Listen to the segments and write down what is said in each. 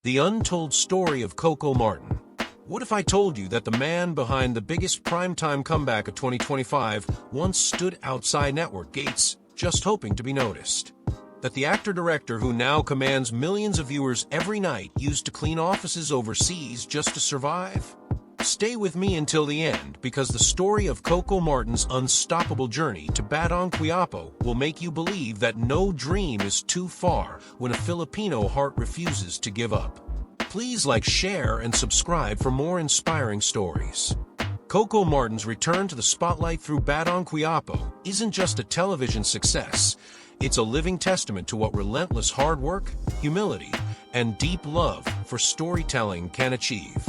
The untold story of Coco Martin. What if I told you that the man behind the biggest primetime comeback of 2025 once stood outside network gates, just hoping to be noticed? That the actor-director who now commands millions of viewers every night used to clean offices overseas just to survive? Stay with me until the end, because the story of Coco Martin's unstoppable journey to Batang Quiapo will make you believe that no dream is too far when a Filipino heart refuses to give up. Please like, share, and subscribe for more inspiring stories. Coco Martin's return to the spotlight through Batang Quiapo isn't just a television success. It's a living testament to what relentless hard work, humility, and deep love for storytelling can achieve.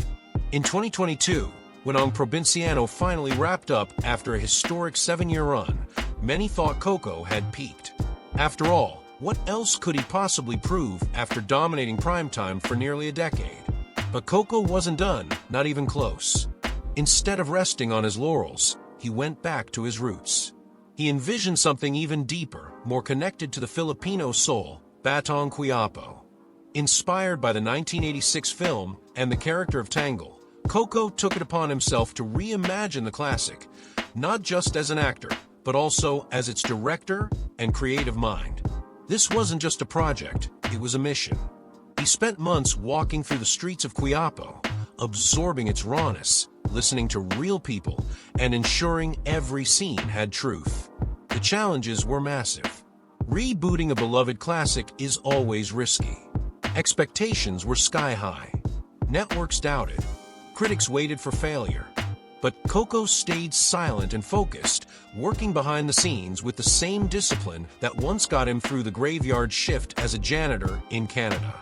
In 2022, when Ang Provinciano finally wrapped up after a historic 7-year run, many thought Coco had peaked. After all, what else could he possibly prove after dominating primetime for nearly a decade? But Coco wasn't done, not even close. Instead of resting on his laurels, he went back to his roots. He envisioned something even deeper, more connected to the Filipino soul, Batang Quiapo. Inspired by the 1986 film and the character of Tangle, Coco took it upon himself to reimagine the classic, not just as an actor, but also as its director and creative mind. This wasn't just a project, it was a mission. He spent months walking through the streets of Quiapo, absorbing its rawness, listening to real people, and ensuring every scene had truth. The challenges were massive. Rebooting a beloved classic is always risky. Expectations were sky-high. Networks doubted. Critics waited for failure. But Coco stayed silent and focused, working behind the scenes with the same discipline that once got him through the graveyard shift as a janitor in Canada.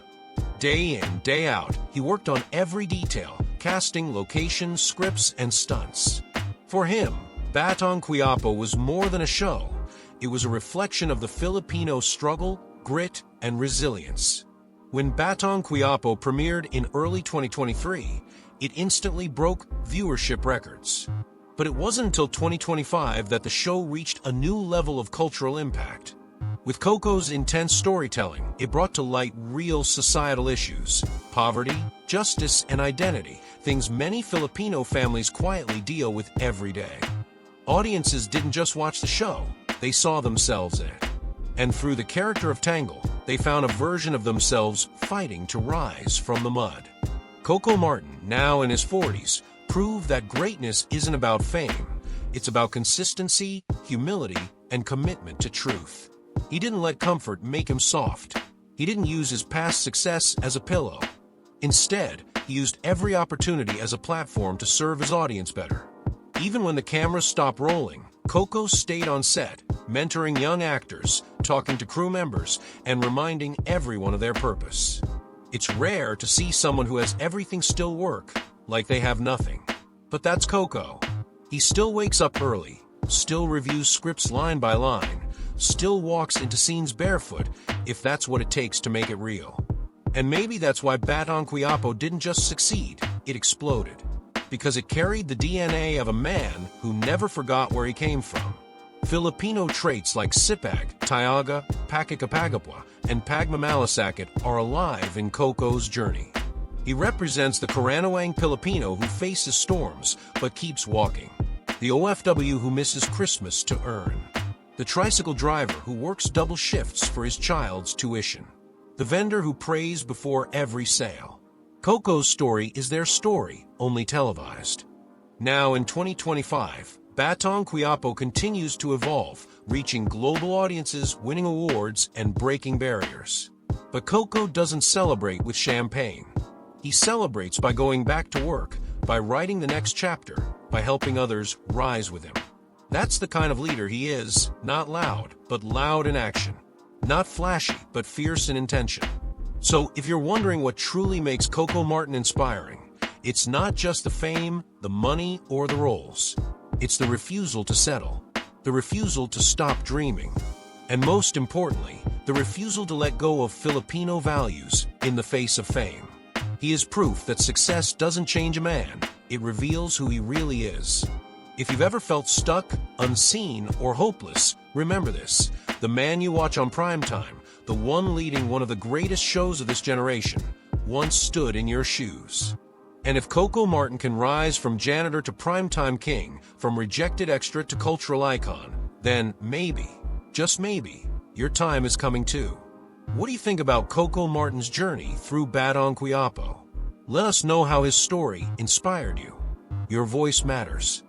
Day in, day out, he worked on every detail, casting, locations, scripts, and stunts. For him, Batang Quiapo was more than a show. It was a reflection of the Filipino struggle, grit, and resilience. When Batang Quiapo premiered in early 2023, it instantly broke viewership records. But it wasn't until 2025 that the show reached a new level of cultural impact. With Coco's intense storytelling, it brought to light real societal issues: poverty, justice, and identity, things many Filipino families quietly deal with every day. Audiences didn't just watch the show, they saw themselves in it. And through the character of Tangle, they found a version of themselves fighting to rise from the mud. Coco Martin, now in his 40s, proved that greatness isn't about fame. It's about consistency, humility, and commitment to truth. He didn't let comfort make him soft. He didn't use his past success as a pillow. Instead, he used every opportunity as a platform to serve his audience better. Even when the cameras stopped rolling, Coco stayed on set, mentoring young actors, talking to crew members, and reminding everyone of their purpose. It's rare to see someone who has everything still work, like they have nothing. But that's Coco. He still wakes up early, still reviews scripts line by line, still walks into scenes barefoot, if that's what it takes to make it real. And maybe that's why Batang Quiapo didn't just succeed, it exploded. Because it carried the DNA of a man who never forgot where he came from. Filipino traits like sipag, tiyaga, pakikipagapwa, and pagmamalasakit are alive in Coco's journey. He represents the Karanawang Filipino who faces storms but keeps walking. The OFW who misses Christmas to earn. The tricycle driver who works double shifts for his child's tuition. The vendor who prays before every sale. Coco's story is their story, only televised. Now in 2025, Batang Quiapo continues to evolve, reaching global audiences, winning awards, and breaking barriers. But Coco doesn't celebrate with champagne. He celebrates by going back to work, by writing the next chapter, by helping others rise with him. That's the kind of leader he is, not loud, but loud in action. Not flashy, but fierce in intention. So if you're wondering what truly makes Coco Martin inspiring, it's not just the fame, the money, or the roles. It's the refusal to settle, the refusal to stop dreaming, and most importantly, the refusal to let go of Filipino values in the face of fame. He is proof that success doesn't change a man, it reveals who he really is. If you've ever felt stuck, unseen, or hopeless, remember this: the man you watch on primetime, the one leading one of the greatest shows of this generation, once stood in your shoes. And if Coco Martin can rise from janitor to primetime king, from rejected extra to cultural icon, then maybe, just maybe, your time is coming too. What do you think about Coco Martin's journey through Batang Quiapo? Let us know how his story inspired you. Your voice matters.